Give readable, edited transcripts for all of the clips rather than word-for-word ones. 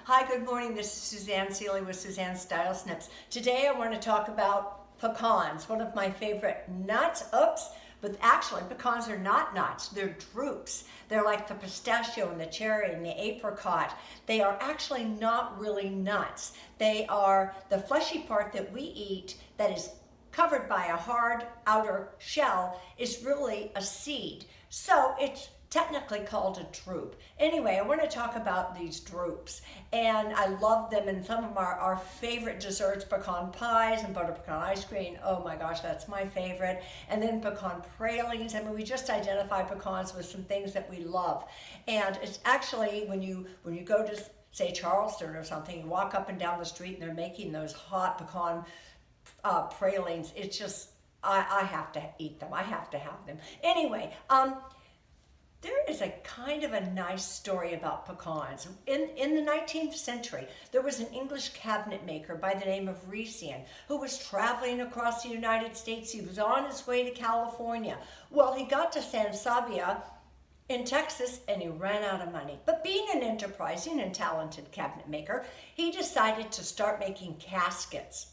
Hi, good morning. This is Suzanne Seeley with Suzanne Style Snips. Today I want to talk about pecans, one of my favorite nuts. But actually pecans are not nuts, they're drupes. They're like the pistachio and the cherry and the apricot. They are actually not really nuts. They are the fleshy part that we eat that is covered by a hard outer shell is really a seed. So it's technically called a drupe. Anyway, I want to talk about these drupes, and I love them, and some of them are our favorite desserts, pecan pies and butter pecan ice cream. Oh my gosh, that's my favorite. And then pecan pralines. I mean, we just identify pecans with some things that we love. And it's actually, when you go to, say, Charleston or something, you walk up and down the street and they're making those hot pecan pralines. It's just, I have to eat them. I have to have them. Anyway, there is a kind of a nice story about pecans. In the 19th century, there was an English cabinet maker by the name of Rician who was traveling across the United States. He was on his way to California. Well, he got to San Sabia in Texas and he ran out of money. But being an enterprising and talented cabinet maker, he decided to start making caskets.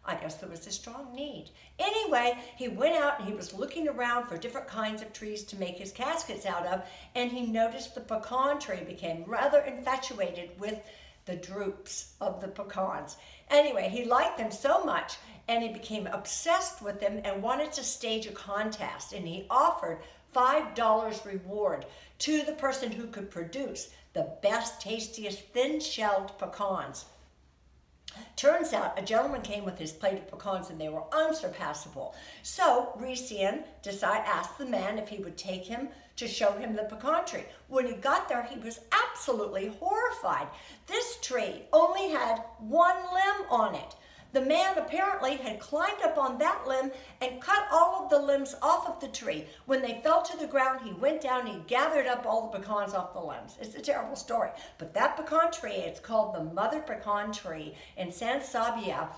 I guess there was a strong need. Anyway, he went out and he was looking around for different kinds of trees to make his caskets out of, and he noticed the pecan tree, became rather infatuated with the drupes of the pecans. Anyway, he liked them so much and he became obsessed with them and wanted to stage a contest, and he offered $5 reward to the person who could produce the best, tastiest, thin-shelled pecans. Turns out a gentleman came with his plate of pecans and they were unsurpassable. So Rician asked the man if he would take him to show him the pecan tree. When he got there, he was absolutely horrified. This tree only had one limb on it. The man apparently had climbed up on that limb and cut all of the limbs off of the tree. When they fell to the ground, he went down and he gathered up all the pecans off the limbs. It's a terrible story. But that pecan tree, it's called the mother pecan tree in San Sabia.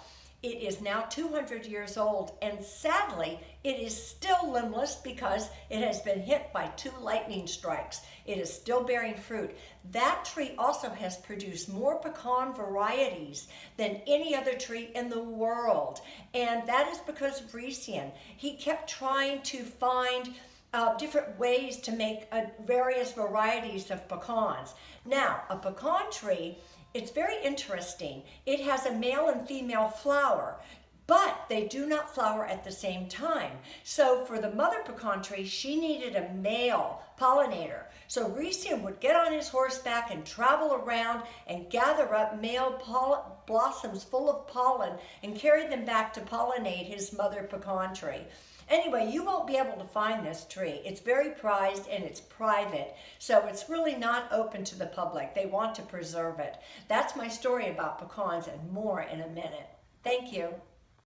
It is now 200 years old, and sadly, it is still limbless because it has been hit by 2 lightning strikes. It is still bearing fruit. That tree also has produced more pecan varieties than any other tree in the world, and that is because of Rician. He kept trying to find different ways to make various varieties of pecans. Now, a pecan tree, it's very interesting. It has a male and female flower, but they do not flower at the same time. So for the mother pecan tree, she needed a male pollinator. So Rician would get on his horseback and travel around and gather up male blossoms full of pollen and carry them back to pollinate his mother pecan tree. Anyway, you won't be able to find this tree. It's very prized and it's private, so it's really not open to the public. They want to preserve it. That's my story about pecans, and more in a minute. Thank you.